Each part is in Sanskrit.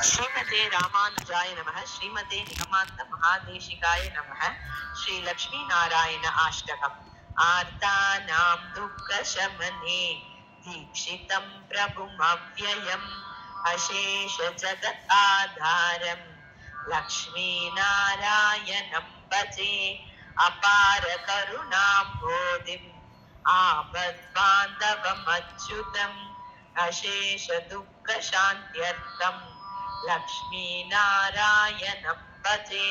श्रीमते रामानुजाय नमः। श्रीमते निगमान्त महादेशिकाय नमः। श्री लक्ष्मी नारायण अष्टकम्। आर्तानां दुःखशमने दीक्षितं प्रभुमव्ययम् अशेष जगदाधारं लक्ष्मीनारायणं भजे। अपार करुणाम्भोधिम् आपद्बान्धवमच्युतम् अशेष दुःखशान्त्यर्थम् लक्ष्मीनारायणं भजे।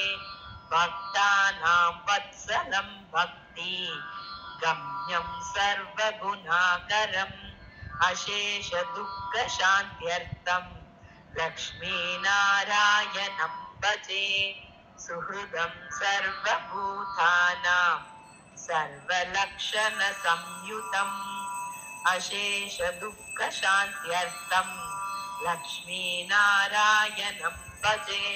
भक्तानां वत्सलं भक्ति गम्यं सर्वगुणाकरम् अशेष दुःखशान्त्यर्थं लक्ष्मीनारायणं भजे। सुहृदं सर्वभूतानां सर्वलक्षणसंयुतम् अशेष दुःखशान्त्यर्थं लक्ष्मीनारायणं भजे।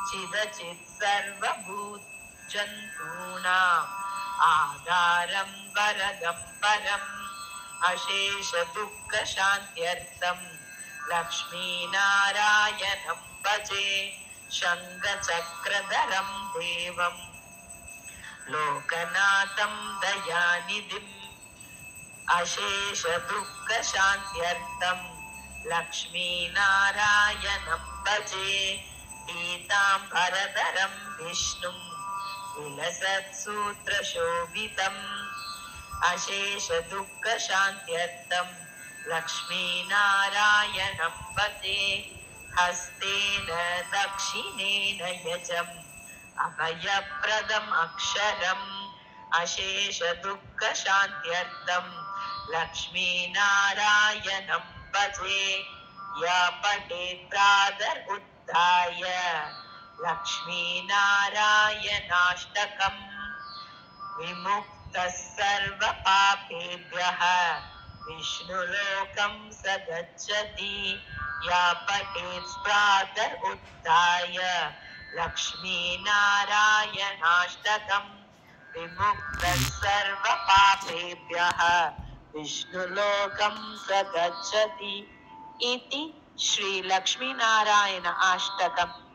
चिदचित् सर्वभूतजन्तूनाम् आधारं वरदं परम् अशेष दुःखशान्त्यर्थं लक्ष्मीनारायणं भजे। शङ्खचक्रधरं देवं लोकनाथं दयानिधिम् अशेष दुःखशान्त्यर्थं लक्ष्मीनारायणं भजे। पीताम्बरधरं विष्णुं विलसत्सूत्रशोभितम् अशेष दुःखशान्त्यर्थं लक्ष्मीनारायणं भजे। हस्तेन दक्षिणेन यजम् अभयप्रदम् अक्षरम् अशेष दुःखशान्त्यर्थं लक्ष्मीनारायणं भजे। या पठेत् प्रातरुत्थाय लक्ष्मीनारायणाष्टकम् विमुक्तः सर्वपापेभ्यः विष्णुलोकं स गच्छति। या पठेत् प्रातरुत्थाय लक्ष्मीनारायणाष्टकम् विमुक्तः सर्वपापेभ्यः विष्णुलोकं स गच्छति। इति श्री लक्ष्मीनारायण अष्टकम्।